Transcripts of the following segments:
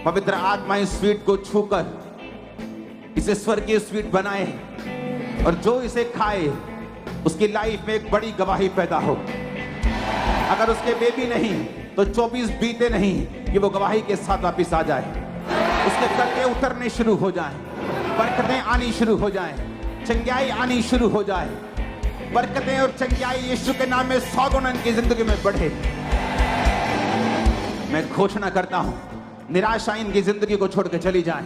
पवित्र आत्मा इस स्वीट को छूकर इसे स्वर्गीय स्वीट बनाए और जो इसे खाए उसकी लाइफ में एक बड़ी गवाही पैदा हो। अगर उसके बेबी नहीं तो 24 बीते नहीं कि वो गवाही के साथ वापिस आ जाए, उसके कर्जे उतरने शुरू हो जाएं, बरकतें आनी शुरू हो जाएं, चंगाई आनी शुरू हो जाए। बरकतें और चंगाई यीशु के नाम में 100 गुना की जिंदगी में बढ़े। मैं घोषणा करता हूं निराशा इनकी जिंदगी को छोड़ के चली जाए।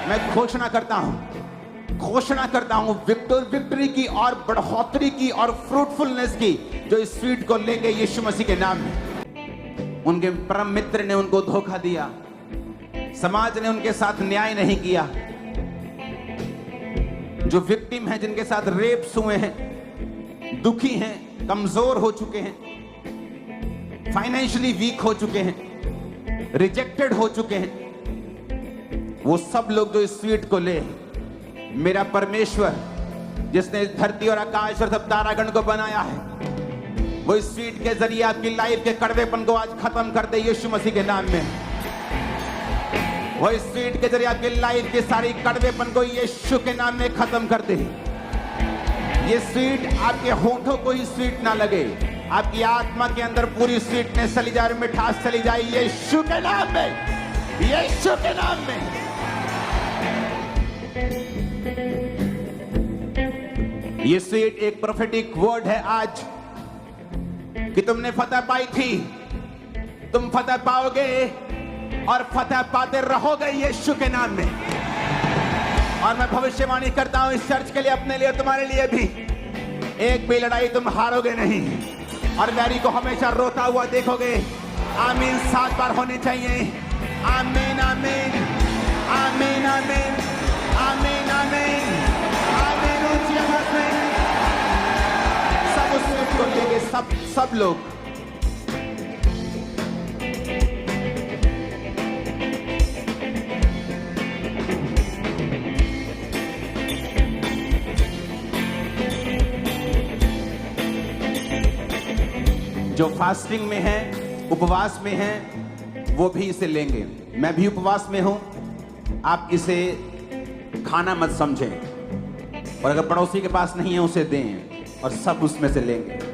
मैं घोषणा करता हूं विक्ट्री की और बढ़ोतरी की और फ्रूटफुलनेस की, जो इस स्वीट को लेंगे यीशु मसीह के नाम में। उनके परम मित्र ने उनको धोखा दिया, समाज ने उनके साथ न्याय नहीं किया। जो विक्टिम हैं, जिनके साथ रेप्स हुए हैं, दुखी हैं, कमजोर हो चुके हैं, फाइनेंशियली वीक हो चुके हैं, रिजेक्टेड हो चुके हैं, वो सब लोग जो इस स्वीट को ले, मेरा परमेश्वर जिसने इस धरती और आकाश और सब तारागण को बनाया है, वो इस स्वीट के जरिए आपकी लाइफ के कड़वेपन को आज खत्म कर दे यीशु मसीह के नाम में। वो इस स्वीट के जरिए आपकी लाइफ के सारी कड़वेपन को यीशु के नाम में खत्म कर दे। ये स्वीट आपके होठों को ही स्वीट ना लगे, आपकी आत्मा के अंदर पूरी स्वीटनेस चली जाए, मिठास चली जाए यीशु के नाम में, यीशु के नाम में। ये स्वीट एक प्रोफेटिक वर्ड है आज कि तुमने फतह पाई थी, तुम फतह पाओगे और फतह पाते रहोगे यीशु के नाम में। और मैं भविष्यवाणी करता हूं इस चर्च के लिए, अपने लिए और तुम्हारे लिए भी, एक भी लड़ाई तुम हारोगे नहीं और बैरी को हमेशा रोता हुआ देखोगे। आमीन 7 बार होने चाहिए। आमीन आमीन आमीन आमीन आमीन आमीन आमीन। ऊंची आवाज में सब उस स्वीट को लेंगे, सब लोग। जो फास्टिंग में है, उपवास में है, वो भी इसे लेंगे। मैं भी उपवास में हूं, आप इसे खाना मत समझें, और अगर पड़ोसी के पास नहीं है उसे दें, और सब उसमें से लेंगे।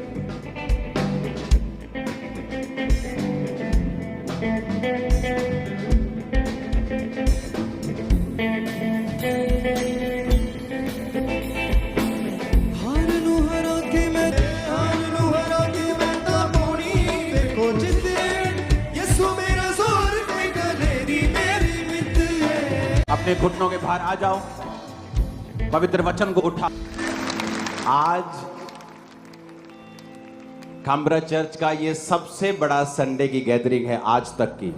अपने घुटनों के बाहर आ जाओ, पवित्र वचन को उठा। आज खामरा चर्च का ये सबसे बड़ा संडे की गैदरिंग है आज तक की।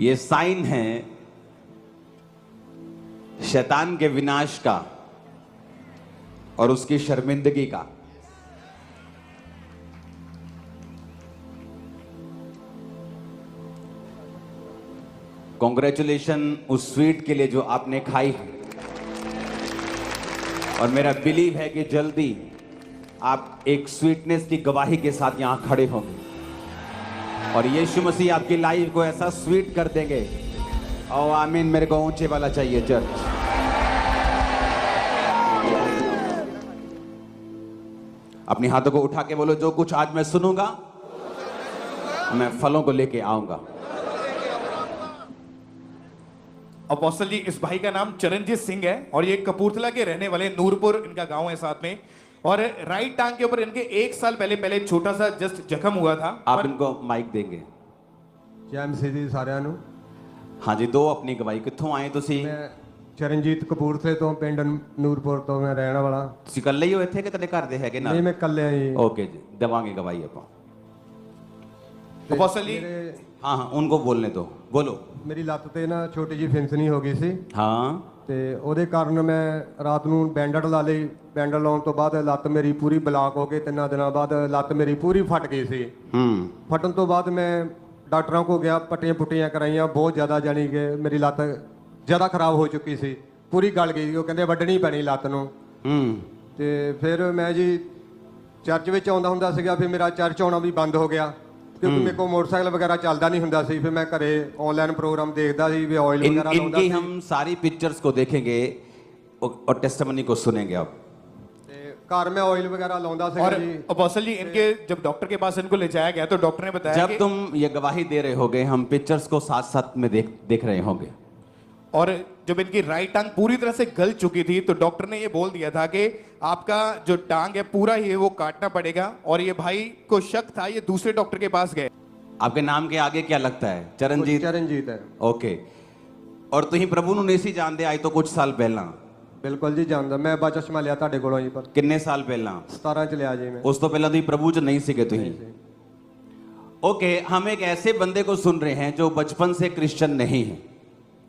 ये साइन है शैतान के विनाश का और उसकी शर्मिंदगी का। कॉन्ग्रेचुलेशन उस स्वीट के लिए जो आपने खाई है, और मेरा बिलीव है कि जल्दी आप एक स्वीटनेस की गवाही के साथ यहां खड़े होंगे और यीशु मसीह आपकी लाइफ को ऐसा स्वीट कर देंगे। ओ आमीन। मेरे को ऊंचे वाला चाहिए चर्च। अपनी हाथों को उठा के बोलो, जो कुछ आज मैं सुनूंगा मैं फलों को लेके आऊंगा। अपोस्टल जी, इस भाई का नाम चरणजीत सिंह है और ये कपूरथला के रहने वाले, नूरपुर इनका गांव है साथ में। और राइट टांग के ऊपर इनके 1 साल पहले छोटा सा जस्ट जख्म हुआ था। आप इनको माइक देंगे। जय मसीह जी साਰਿਆਂ ਨੂੰ। हाँ जी, दो अपनी गवाही। कित्थों आए तुसी? मैं ਚਰਨਜੀਤ ਕਪੂਰਥਲੇ ਤੋਂ, ਪਿੰਡ ਨੂਰਪੁਰ ਤੋਂ ਮੈਂ ਰਹਿਣ ਵਾਲਾ। ਤੁਸੀਂ ਇਕੱਲੇ ਹੀ ਹੋ ਇੱਥੇ ਕਿ ਤੁਹਾਡੇ ਘਰ ਦੇ ਹੈਗੇ ਨਾਲ? ਨਹੀਂ, ਮੈਂ ਇਕੱਲੇ ਆ ਜੀ। ओके जी, देवांगे गवाही ਆਪਾਂ। अपोस्टल जी, हाँ हाँ, उनको बोलने दो, बोलो। ਮੇਰੀ ਲੱਤ ਤੇ ਨਾ ਛੋਟੀ ਜੀ ਫਿੰਸਣੀ ਹੋ ਗਈ ਸੀ हाँ ਤੇ ਉਹਦੇ ਕਾਰਨ ਮੈਂ ਰਾਤ ਨੂੰ ਬੈਂਡੇਡ ਲਾ ਲਈ। ਬੈਂਡੇਡ ਲਾਉਣ ਤੋਂ ਬਾਅਦ ਲੱਤ ਮੇਰੀ ਪੂਰੀ ਬਲਾਕ ਹੋ ਗਈ। 3 ਦਿਨਾਂ ਬਾਅਦ ਲੱਤ ਮੇਰੀ ਪੂਰੀ ਫਟ ਗਈ ਸੀ। ਫਟਣ ਤੋਂ ਬਾਅਦ ਮੈਂ ਡਾਕਟਰਾਂ ਕੋਲ ਗਿਆ, ਪੱਟੀਆਂ ਪੁੱਟੀਆਂ ਕਰਾਈਆਂ ਬਹੁਤ ਜ਼ਿਆਦਾ, ਜਾਣੀ ਕਿ ਮੇਰੀ ਲੱਤ ਜ਼ਿਆਦਾ ਖਰਾਬ ਹੋ ਚੁੱਕੀ ਸੀ, ਪੂਰੀ ਗਲ ਗਈ। ਉਹ ਕਹਿੰਦੇ ਵੱਢਣੀ ਪੈਣੀ ਲੱਤ ਨੂੰ। ਤੇ ਫਿਰ ਮੈਂ ਜੀ ਚਰਚ ਵਿੱਚ ਆਉਂਦਾ ਹੁੰਦਾ ਸੀਗਾ, ਫਿਰ ਮੇਰਾ ਚਰਚ ਆਉਣਾ ਵੀ ਬੰਦ ਹੋ ਗਿਆ ਕਿਉਂਕਿ ਮੇਰੇ ਕੋਲ ਮੋਟਰਸਾਈਕਲ ਵਗੈरह ਚੱਲਦਾ ਨਹੀਂ ਹੁੰਦਾ ਸੀ। ਫਿਰ ਮੈਂ ਘਰੇ ਆਨਲਾइन ਪ੍ਰੋਗਰਾਮ ਦੇਖਦਾ ਸੀ, ਵੀ ਆਇਲ ਵਗੈरह ਲਾਉਂਦਾ इनकी ਸੀ। हम सारी पिक्चर्स को देखेंगे और टेस्टिमनी को सुनेंगे अब। ਤੇ ਘਰ ਮੈਂ ਆਇਲ ਵਗੈरह ਲਾਉਂਦਾ ਸੀਗਾ और ਜੀ। अपोस्टल जी इनके जब डॉक्टर के पास इनको ले जाया गया तो डॉक्टर ने बताया जब कि तुम ये गवाही दे रहे होगे, हम पिक्चर्स को साथ साथ में देख रहे होंगे। और जब इनकी राइट टांग पूरी तरह से गल चुकी थी तो डॉक्टर ने ये बोल दिया था कि आपका जो टांग है पूरा ही वो काटना पड़ेगा। और ये भाई को शक था, ये दूसरे डॉक्टर के पास गए। आपके नाम के आगे क्या लगता है? चरणजीत। ਚਰਨਜੀਤ ਹੈ। ओके। और तुम प्रभु ਨੂੰ नहीं ਸੀ ਜਾਣਦੇ ਅੱਜ ਤੋਂ ਕੁਝ ਸਾਲ ਪਹਿਲਾਂ? ਬਿਲਕੁਲ ਜੀ ਜਾਣਦਾ। ਮੈਂ ਬਚਸ਼ਮਾ ਲਿਆ ਤੁਹਾਡੇ ਕੋਲੋਂ ਜੀ, ਪਰ ਕਿੰਨੇ ਸਾਲ ਪਹਿਲਾਂ? 17 ਚ ਲਿਆ ਜੀ ਮੈਂ। ਉਸ ਤੋਂ ਪਹਿਲਾਂ ਤੁਸੀਂ ਪ੍ਰਭੂ ਚ ਨਹੀਂ ਸੀਗੇ ਤੁਸੀਂ? ओके, हम एक ऐसे बंदे को सुन रहे हैं जो बचपन से क्रिश्चियन नहीं है।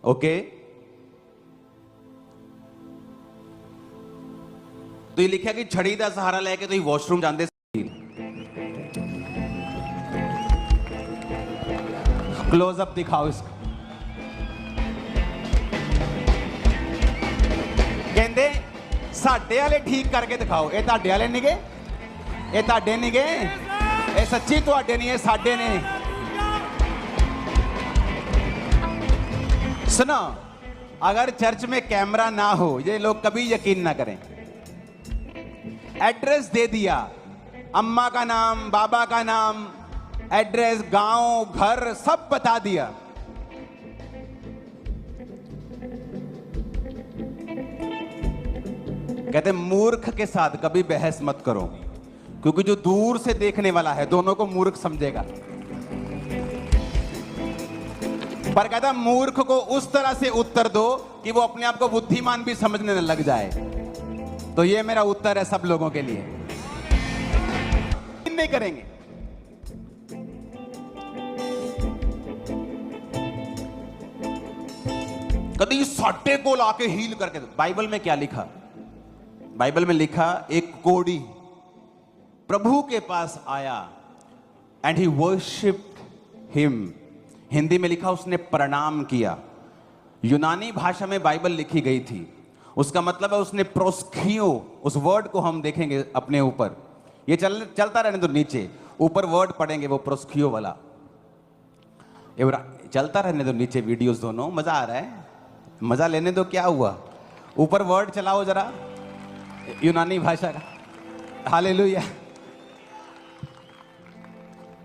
ओके, तो ये लिखा कि छड़ी का सहारा लेके तो वॉशरूम जाते क्लोजअप दिखाओ इसको। कहते साडे वाले ठीक करके दिखाओ। ये ਤੁਹਾਡੇ वाले नहीं गए, ये ਤੁਹਾਡੇ नहीं गए, ये सच्ची ਤੁਹਾਡੇ नहीं है, साडे ने। सुनो, अगर चर्च में कैमरा ना हो, ये लोग कभी यकीन ना करें। एड्रेस दे दिया, अम्मा का नाम, बाबा का नाम, एड्रेस, गांव, घर सब बता दिया। कहते मूर्ख के साथ कभी बहस मत करो, क्योंकि जो दूर से देखने वाला है दोनों को मूर्ख समझेगा। पर कहता मूर्ख को उस तरह से उत्तर दो कि वो अपने आप को बुद्धिमान भी समझने लग जाए। तो ये मेरा उत्तर है सब लोगों के लिए। नहीं करेंगे। कभी साटे को लाके हील करके दो। बाइबल में क्या लिखा? बाइबल में लिखा एक कोढ़ी प्रभु के पास आया and he worshipped him. Hindi में लिखा उसने प्रणाम किया। यूनानी भाषा में बाइबल लिखी गई थी, उसका मतलब है उसने प्रोस्कियो, उस वर्ड को हम देखेंगे अपने ऊपर, ये चलता रहने दो, नीचे ऊपर वर्ड पढ़ेंगे वो प्रोस्कियो वाला, ये चलता रहने दो नीचे वीडियोस दोनों। मजा आ रहा है? मजा लेने दो। क्या हुआ? ऊपर वर्ड चलाओ जरा यूनानी भाषा का। हालेलुया।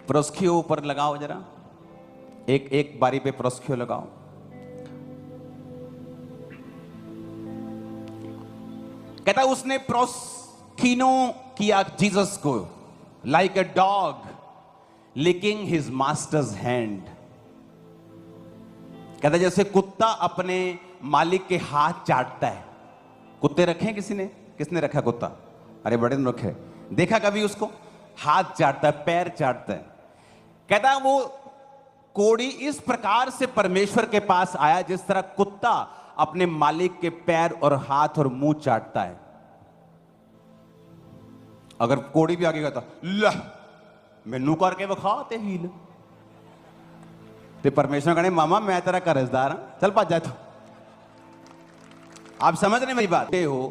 प्रोस्कियो ऊपर लगाओ जरा, एक बारी पे प्रोस्कियो लगाओ। कहता उसने प्रोस्किनो किया जीसस को like a dog licking his master's hand. कहता जैसे कुत्ता अपने मालिक के हाथ चाटता है। कुत्ते रखे हैं किसी ने? किसने रखा कुत्ता? अरे बड़े ने रखे। देखा कभी उसको? हाथ चाटता है, पैर चाटता है। कहता वो कोढ़ी इस प्रकार से परमेश्वर के पास आया जिस तरह कुत्ता अपने मालिक के पैर और हाथ और मुंह चाटता है। अगर कोढ़ी भी आगे कहता ला मैनू करके विखा ते हील, ते परमेश्वर कहने मामा मैं तेरा कर्जदार हूं, चल भज जा तू। आप समझ रहे मेरी बात? ये हो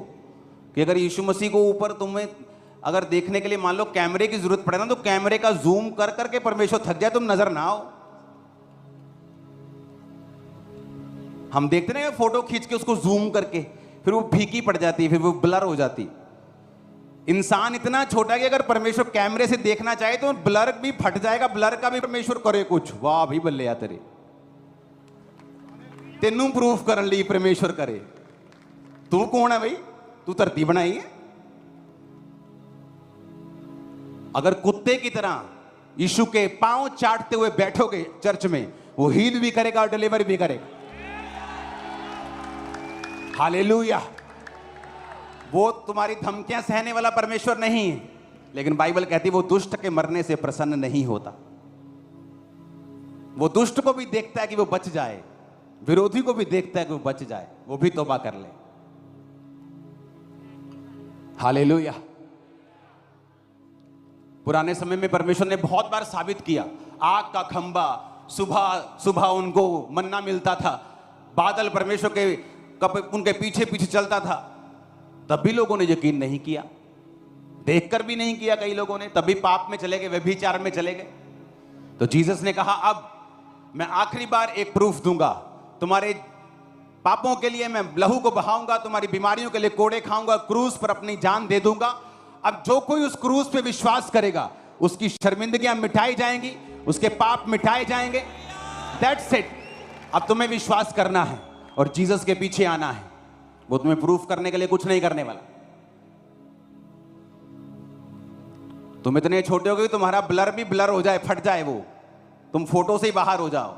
कि अगर यीशु मसीह को ऊपर तुम्हें अगर देखने के लिए मान लो कैमरे की जरूरत पड़े ना, तो कैमरे का जूम कर करके परमेश्वर थक जाए, तुम नजर ना आओ। हम देखते ना फोटो खींच के उसको जूम करके, फिर वो फीकी पड़ जाती है, फिर वो ब्लर हो जाती। इंसान इतना छोटा कि अगर परमेश्वर कैमरे से देखना चाहे तो ब्लर भी फट जाएगा। ब्लर का भी परमेश्वर करे कुछ। वाह भी बल्ले आ तेरे, तेनू प्रूफ करने लिए परमेश्वर करे। तू कौन है भाई? तू धरती बनाई है? अगर कुत्ते की तरह यीशु के पांव चाटते हुए बैठोगे चर्च में, वो हील भी करेगा और डिलीवर भी करेगा। हालेलुया। वो तुम्हारी धमकियां सहने वाला परमेश्वर नहीं है, लेकिन बाइबल कहती है वो दुष्ट के मरने से प्रसन्न नहीं होता। वो दुष्ट को भी देखता है कि वो बच जाए, विरोधी को भी देखता है कि वो बच जाए, वो भी तौबा कर ले। हालेलुया। पुराने समय में परमेश्वर ने बहुत बार साबित किया। आग का खंबा, सुबह सुबह उनको मन्ना मिलता था, बादल परमेश्वर के उनके पीछे पीछे चलता था, तब भी लोगों ने यकीन नहीं किया। देखकर भी नहीं किया कई लोगों ने, तभी पाप में चले गए, व्यभिचार में चले गए। तो जीसस ने कहा अब मैं आखिरी बार एक प्रूफ दूंगा, तुम्हारे पापों के लिए मैं लहू को बहाऊंगा, तुम्हारी बीमारियों के लिए कोड़े खाऊंगा, क्रूस पर अपनी जान दे दूंगा। अब जो कोई उस क्रूस पे विश्वास करेगा उसकी शर्मिंदगियां मिटाई जाएंगी, उसके पाप मिटाए जाएंगे। That's it. अब तुम्हें विश्वास करना है और जीसस के पीछे आना है। वो तुम्हें प्रूफ करने के लिए कुछ नहीं करने वाला। तुम इतने छोटे हो गए तुम्हारा ब्लर भी ब्लर हो जाए, फट जाए, वो तुम फोटो से ही बाहर हो जाओ।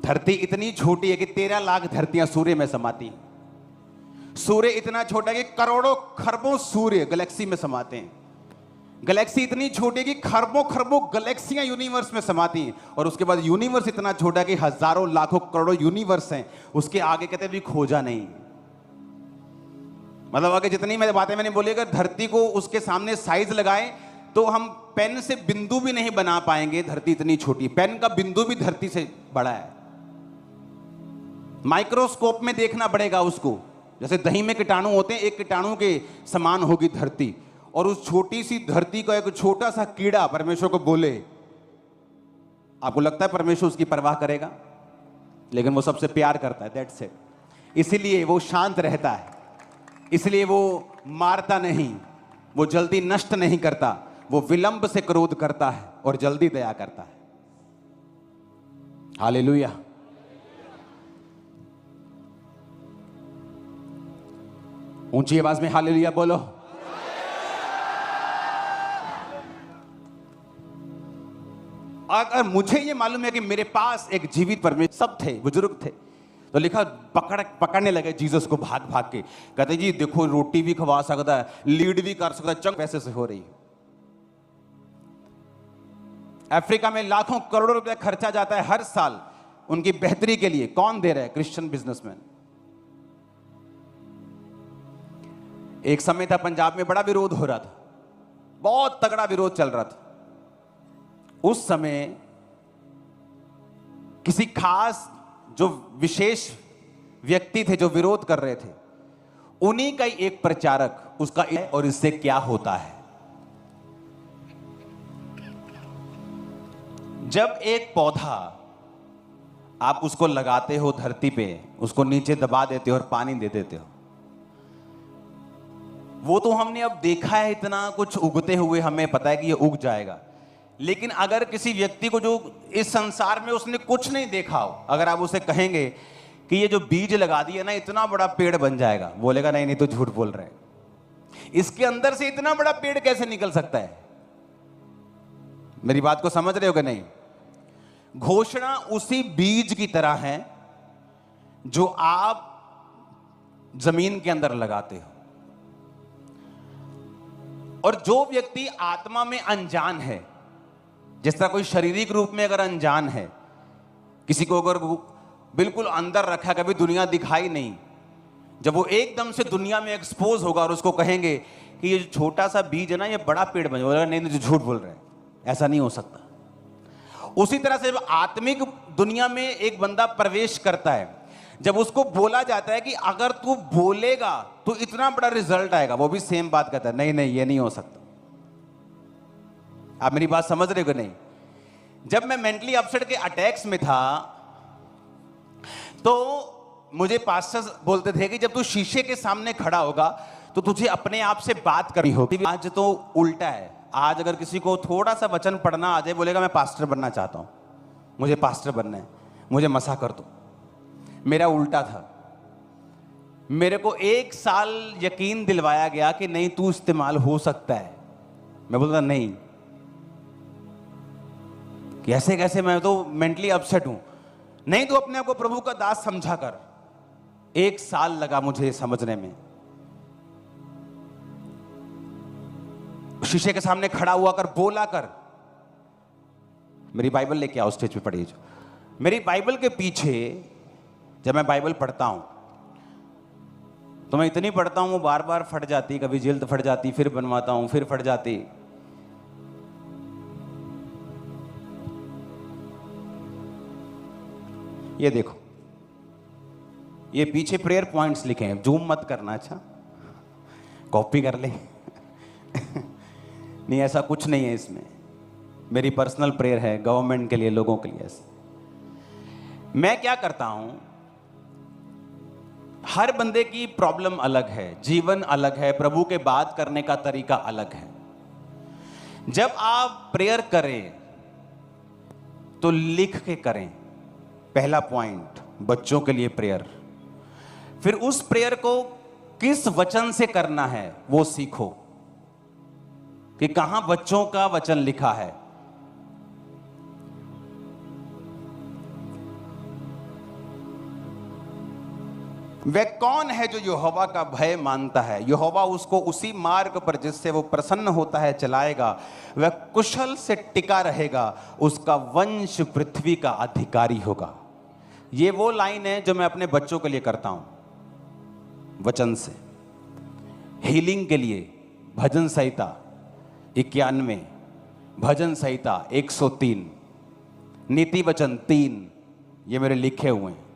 धरती इतनी छोटी है कि 13 लाख धरतियां सूर्य में समाती हैं। सूर्य इतना छोटा है कि करोड़ों खरबों सूर्य गैलेक्सी में समाते हैं। गैलेक्सी इतनी छोटी है कि खरबों खरबों गैलेक्सियां यूनिवर्स में समाती हैं। और उसके बाद यूनिवर्स इतना छोटा है कि हजारों लाखों करोड़ों यूनिवर्स हैं, उसके आगे कहते भी खोजा नहीं। मतलब आगे जितनी बातें मैंने बोली, अगर धरती को उसके सामने साइज लगाएं तो हम पेन से बिंदु भी नहीं बना पाएंगे। धरती इतनी छोटी, पेन का बिंदु भी धरती से बड़ा है। माइक्रोस्कोप में देखना पड़ेगा उसको, जैसे दही में कीटाणु होते हैं, एक कीटाणु के समान होगी धरती। और उस छोटी सी धरती का एक छोटा सा कीड़ा परमेश्वर को बोले, आपको लगता है परमेश्वर उसकी परवाह करेगा? लेकिन वो सबसे प्यार करता है। That's it. इसीलिए वो शांत रहता है, इसलिए वो मारता नहीं, वो जल्दी नष्ट नहीं करता, वो विलंब से क्रोध करता है और जल्दी दया करता है। हालेलुया। ऊंची आवाज में हालेलुया बोलो। अगर मुझे ये मालूम है कि मेरे पास एक जीवित परमेश्वर, सब थे, बुजुर्ग थे, तो लिखा पकड़ने लगे जीसस को भाग भाग के। कहते जी देखो रोटी भी खवा सकता है, लीड भी कर सकता है, चंग पैसे से हो रही है। अफ्रीका में लाखों करोड़ों रुपए खर्चा जाता है हर साल उनकी बेहतरी के लिए। कौन दे रहा है? Christian businessman. एक समय था पंजाब में बड़ा विरोध हो रहा था, बहुत तगड़ा विरोध चल रहा था। उस समय किसी खास जो विशेष व्यक्ति थे जो विरोध कर रहे थे, उन्हीं का ही एक प्रचारक उसका और इससे क्या होता है। जब एक पौधा आप उसको लगाते हो धरती पे, उसको नीचे दबा देते हो और पानी दे देते हो, वो तो हमने अब देखा है इतना कुछ उगते हुए, हमें पता है कि ये उग जाएगा। लेकिन अगर किसी व्यक्ति को जो इस संसार में उसने कुछ नहीं देखा हो, अगर आप उसे कहेंगे कि ये जो बीज लगा दिया ना इतना बड़ा पेड़ बन जाएगा, बोलेगा नहीं नहीं तो झूठ बोल रहे हैं। इसके अंदर से इतना बड़ा पेड़ कैसे निकल सकता है? मेरी बात को समझ रहे हो कि नहीं? घोषणा उसी बीज की तरह है जो आप जमीन के अंदर लगाते हो। और जो व्यक्ति आत्मा में अनजान है, जिस तरह कोई शारीरिक रूप में अगर अनजान है, किसी को अगर बिल्कुल अंदर रखा, कभी दुनिया दिखाई नहीं, जब वो एकदम से दुनिया में एक्सपोज होगा और उसको कहेंगे कि ये जो छोटा सा बीज है ना ये बड़ा पेड़ बन जाएगा, नहीं नहीं झूठ बोल रहे हैं, ऐसा नहीं हो सकता। उसी तरह से जब आत्मिक दुनिया में एक बंदा प्रवेश करता है, जब उसको बोला जाता है कि अगर तू बोलेगा तो इतना बड़ा रिजल्ट आएगा, वो भी सेम बात कहता है, नहीं नहीं ये नहीं हो सकता। आप मेरी बात समझ रहे हो नहीं? जब मैं मेंटली अपसेट के अटैक्स में था तो मुझे पास्टर्स बोलते थे कि जब तू शीशे के सामने खड़ा होगा तो तुझे अपने आप से बात करनी होगी। आज तो उल्टा है। आज अगर किसी को थोड़ा सा वचन पढ़ना आ जाए, बोलेगा मैं पास्टर बनना चाहता हूं, मुझे पास्टर बनना है, मुझे मसा कर दो। मेरा उल्टा था। मेरे को 1 साल यकीन दिलवाया गया कि नहीं तू इस्तेमाल हो सकता है। मैं बोलता नहीं, कैसे कैसे, मैं तो मेंटली अपसेट हूं। नहीं तो अपने आप को प्रभु का दास समझा कर। 1 साल लगा मुझे समझने में। शीशे के सामने खड़ा हुआ कर, बोला कर। मेरी बाइबल लेके आओ, स्टेज पे पढ़िए। जो मेरी बाइबल के पीछे जब मैं बाइबल पढ़ता हूं तो मैं इतनी पढ़ता हूं वो बार बार फट जाती, कभी जिल्द फट जाती, फिर बनवाता हूं, फिर फट जाती। ये देखो, ये पीछे प्रेयर पॉइंट्स लिखे हैं, जूम मत करना, अच्छा कॉपी कर ले। नहीं, ऐसा कुछ नहीं है इसमें। मेरी पर्सनल प्रेयर है गवर्नमेंट के लिए, लोगों के लिए। मैं क्या करता हूं, हर बंदे की प्रॉब्लम अलग है, जीवन अलग है, प्रभु के बात करने का तरीका अलग है। जब आप प्रेयर करें तो लिख के करें। पहला पॉइंट, बच्चों के लिए प्रेयर। फिर उस प्रेयर को किस वचन से करना है वो सीखो, कि कहां बच्चों का वचन लिखा है। वह कौन है जो यहोवा का भय मानता है? यहोवा उसको उसी मार्ग पर जिससे वो प्रसन्न होता है चलाएगा। वह कुशल से टिका रहेगा, उसका वंश पृथ्वी का अधिकारी होगा। ये वो लाइन है जो मैं अपने बच्चों के लिए करता हूं वचन से। हीलिंग के लिए भजन संहिता 91, भजन संहिता 103, नीति वचन 3, ये मेरे लिखे हुए हैं।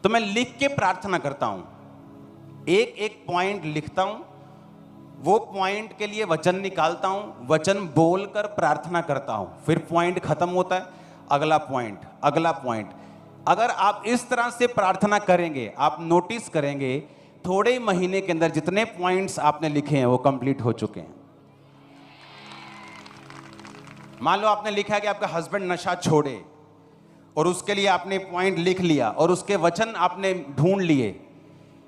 तो मैं लिख के प्रार्थना करता हूं, एक एक पॉइंट लिखता हूं, वो पॉइंट के लिए वचन निकालता हूं, वचन बोलकर प्रार्थना करता हूं, फिर पॉइंट खत्म होता है, अगला पॉइंट, अगला पॉइंट। अगर आप इस तरह से प्रार्थना करेंगे, आप नोटिस करेंगे थोड़े ही महीने के अंदर जितने पॉइंट्स आपने लिखे हैं वो कंप्लीट हो चुके हैं। मान लो आपने लिखा है कि आपका हस्बैंड नशा छोड़े, और उसके लिए आपने पॉइंट लिख लिया, और उसके वचन आपने ढूंढ लिए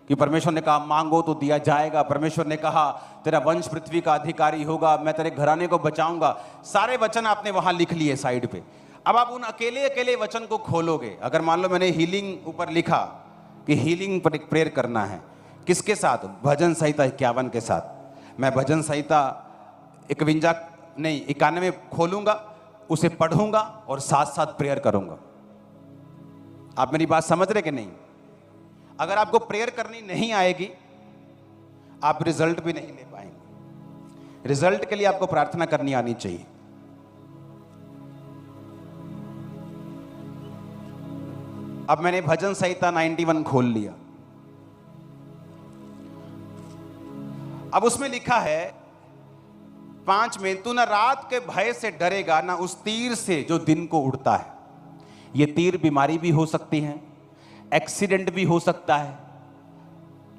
कि परमेश्वर ने कहा मांगो तो दिया जाएगा, परमेश्वर ने कहा तेरा वंश पृथ्वी का अधिकारी होगा, मैं तेरे घराने को बचाऊंगा। सारे वचन आपने वहां लिख लिए साइड पे। अब आप उन अकेले अकेले वचन को खोलोगे। अगर मान लो मैंने हीलिंग ऊपर लिखा कि हीलिंग पर प्रेयर करना है, किसके साथ? भजन संहिता 51 के साथ। मैं भजन संहिता 91 खोलूंगा, उसे पढ़ूंगा और साथ साथ प्रेयर करूंगा। आप मेरी बात समझ रहे कि नहीं? अगर आपको प्रेयर करनी नहीं आएगी, आप रिजल्ट भी नहीं ले पाएंगे। रिजल्ट के लिए आपको प्रार्थना करनी आनी चाहिए। अब मैंने भजन संहिता 91 खोल लिया। अब उसमें लिखा है 5 में, तू ना रात के भय से डरेगा, ना उस तीर से जो दिन को उड़ता है। ये तीर बीमारी भी हो सकती है, एक्सीडेंट भी हो सकता है।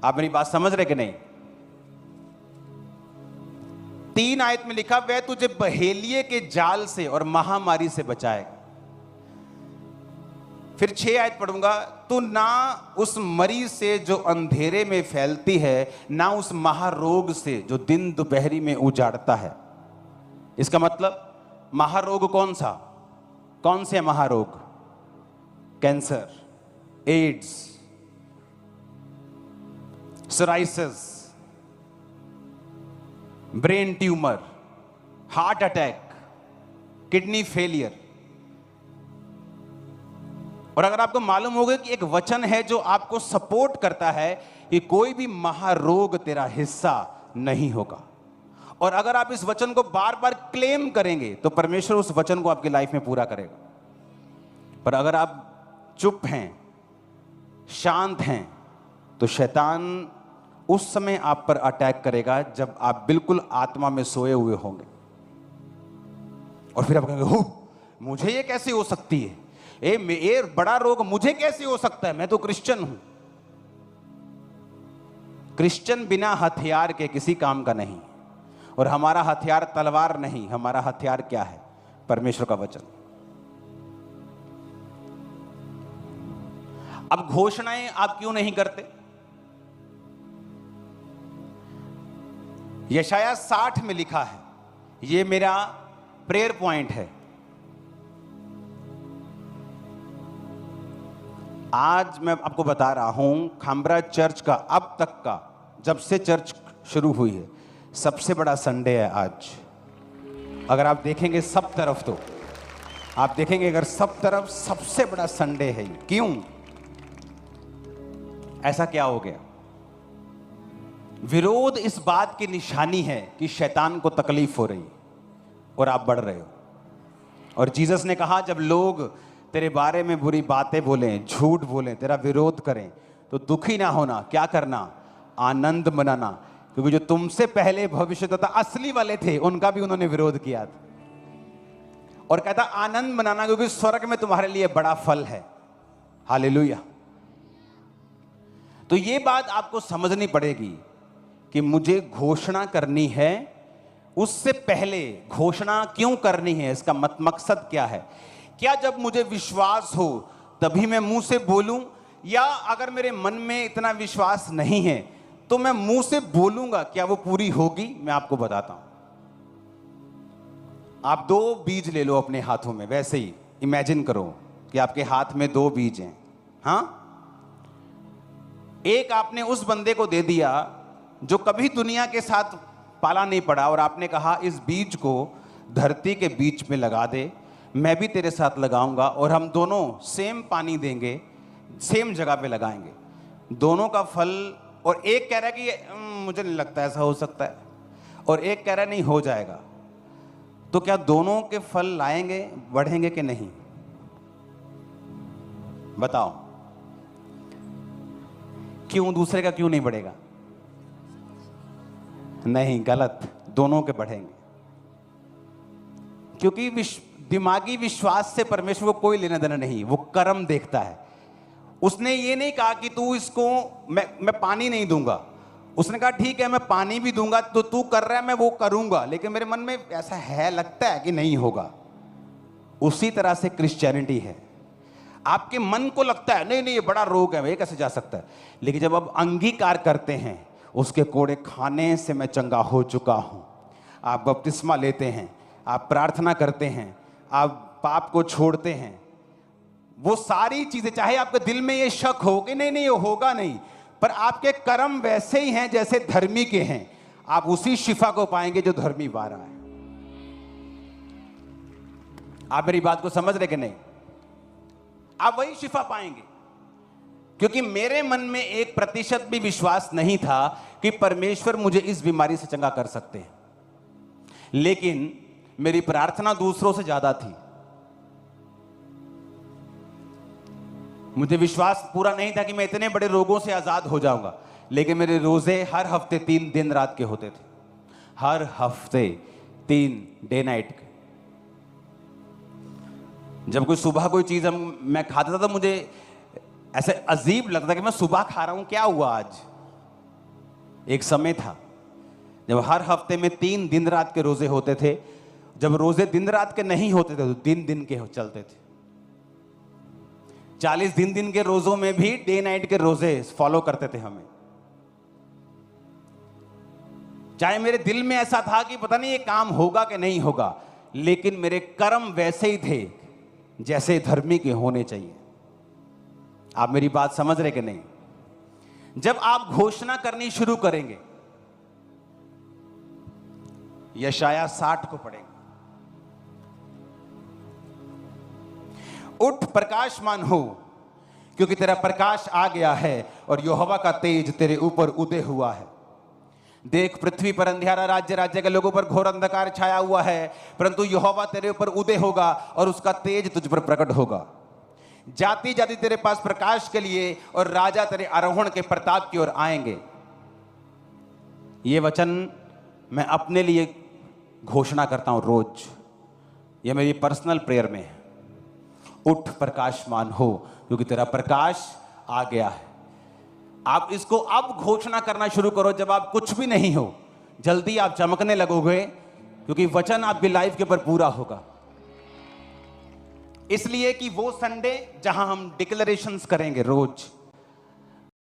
आप मेरी बात समझ रहे कि नहीं? 3 आयत में लिखा, वह तुझे बहेलिये के जाल से और महामारी से बचाएगा। फिर 6 आयत पढ़ूंगा, तू ना उस मरी से जो अंधेरे में फैलती है, ना उस महारोग से जो दिन दोपहरी में उजाड़ता है। इसका मतलब महारोग कौन सा? कौन से महारोग? Cancer, AIDS, psoriasis, brain tumour, heart attack, kidney failure. और अगर आपको मालूम होगा कि एक वचन है जो आपको सपोर्ट करता है कि कोई भी महारोग तेरा हिस्सा नहीं होगा, और अगर आप इस वचन को बार बार क्लेम करेंगे तो परमेश्वर उस वचन को आपकी लाइफ में पूरा करेगा। पर अगर आप चुप हैं, शांत हैं, तो शैतान उस समय आप पर अटैक करेगा जब आप बिल्कुल आत्मा में सोए हुए होंगे। और फिर आप कहेंगे, हो मुझे ये कैसे हो सकती है? ये बड़ा रोग मुझे कैसे हो सकता है? मैं तो क्रिश्चियन हूं। क्रिश्चियन बिना हथियार के किसी काम का नहीं। और हमारा हथियार तलवार नहीं, हमारा हथियार क्या है? परमेश्वर का वचन। अब घोषणाएं आप क्यों नहीं करते? यशाया 60 में लिखा है, ये मेरा प्रेयर पॉइंट है। आज मैं आपको बता रहा हूं, खामरा चर्च का अब तक का, जब से चर्च शुरू हुई है, सबसे बड़ा संडे है आज। अगर आप देखेंगे सब तरफ, तो आप देखेंगे अगर सब तरफ सबसे बड़ा संडे है। क्यों? ऐसा क्या हो गया? विरोध इस बात की निशानी है कि शैतान को तकलीफ हो रही और आप बढ़ रहे हो। और जीसस ने कहा, जब लोग तेरे बारे में बुरी बातें बोलें, झूठ बोलें, तेरा विरोध करें, तो दुखी ना होना, क्या करना? आनंद मनाना, क्योंकि जो तुमसे पहले भविष्यद्वक्ता असली वाले थे उनका भी उन्होंने विरोध किया था। और कहता आनंद मनाना क्योंकि स्वर्ग में तुम्हारे लिए बड़ा फल है। हालेलुया। तो ये बात आपको समझनी पड़ेगी कि मुझे घोषणा करनी है, उससे पहले घोषणा क्यों करनी है, इसका मकसद क्या है। क्या जब मुझे विश्वास हो तभी मैं मुंह से बोलूं, या अगर मेरे मन में इतना विश्वास नहीं है तो मैं मुंह से बोलूंगा, क्या वो पूरी होगी? मैं आपको बताता हूं। आप 2 बीज ले लो अपने हाथों में, वैसे ही इमेजिन करो कि आपके हाथ में 2 बीज हैं। हाँ, एक आपने उस बंदे को दे दिया जो कभी दुनिया के साथ पाला नहीं पड़ा, और आपने कहा इस बीज को धरती के बीच में लगा दे, मैं भी तेरे साथ लगाऊंगा और हम दोनों सेम पानी देंगे, सेम जगह पे लगाएंगे, दोनों का फल। और एक कह रहा है कि मुझे नहीं लगता ऐसा हो सकता है, और एक कह रहा है नहीं हो जाएगा। तो क्या दोनों के फल लाएंगे, बढ़ेंगे कि नहीं? बताओ, क्यों? दूसरे का क्यों नहीं बढ़ेगा? नहीं, गलत, दोनों के बढ़ेंगे। क्योंकि दिमागी विश्वास से परमेश्वर को कोई लेना देना नहीं, वो कर्म देखता है। उसने ये नहीं कहा कि तू इसको मैं पानी नहीं दूंगा, उसने कहा ठीक है मैं पानी भी दूंगा, तो तू कर रहा है मैं वो करूंगा, लेकिन मेरे मन में ऐसा है, लगता है कि नहीं होगा। उसी तरह से क्रिश्चियनिटी है। आपके मन को लगता है नहीं नहीं ये बड़ा रोग है, ये कैसे जा सकता है, लेकिन जब आप अंगीकार करते हैं उसके कोड़े खाने से मैं चंगा हो चुका हूं, आप बपतिस्मा लेते हैं, आप प्रार्थना करते हैं, आप पाप को छोड़ते हैं, वो सारी चीजें, चाहे आपके दिल में ये शक हो कि नहीं नहीं ये होगा नहीं, पर आपके कर्म वैसे ही हैं जैसे धर्मी के हैं, आप उसी शिफा को पाएंगे जो धर्मी पा रहा है। आप मेरी बात को समझ रहे कि नहीं? आप वही शिफा पाएंगे। क्योंकि मेरे मन में 1% भी विश्वास नहीं था कि परमेश्वर मुझे इस बीमारी से चंगा कर सकते हैं, लेकिन मेरी प्रार्थना दूसरों से ज्यादा थी। मुझे विश्वास पूरा नहीं था कि मैं इतने बड़े रोगों से आजाद हो जाऊंगा, लेकिन मेरे रोजे हर हफ्ते 3 दिन रात के होते थे, हर हफ्ते 3 डे नाइट के। जब कोई सुबह कोई चीज मैं खाता था तो मुझे ऐसे अजीब लगता कि मैं सुबह खा रहा हूं, क्या हुआ आज। एक समय था जब हर हफ्ते में 3 दिन रात के रोजे होते थे। जब रोजे दिन रात के नहीं होते थे तो दिन दिन के चलते थे। 40 दिन के रोजों में भी डे नाइट के रोजे फॉलो करते थे हमें। चाहे मेरे दिल में ऐसा था कि पता नहीं ये काम होगा कि नहीं होगा, लेकिन मेरे कर्म वैसे ही थे जैसे धर्मी के होने चाहिए। आप मेरी बात समझ रहे कि नहीं? जब आप घोषणा करनी शुरू करेंगे, यशाया 60 को पढ़ेंगे, उठ प्रकाशमान हो क्योंकि तेरा प्रकाश आ गया है और यहोवा का तेज तेरे ऊपर उदय हुआ है। देख पृथ्वी पर अंधियारा, राज्य राज्य के लोगों पर घोर अंधकार छाया हुआ है, परंतु यहोवा तेरे ऊपर उदय होगा और उसका तेज तुझ पर प्रकट होगा। जाति जाति तेरे पास प्रकाश के लिए और राजा तेरे आरोहण के प्रताप की ओर आएंगे। ये वचन मैं अपने लिए घोषणा करता हूं रोज, यह मेरी पर्सनल प्रेयर में है। उठ प्रकाशमान हो क्योंकि तेरा प्रकाश आ गया है। आप इसको अब घोषणा करना शुरू करो जब आप कुछ भी नहीं हो। जल्दी आप चमकने लगोगे क्योंकि वचन आपकी लाइफ के ऊपर पूरा होगा। इसलिए कि वो संडे जहां हम डिक्लेरेशंस करेंगे रोज,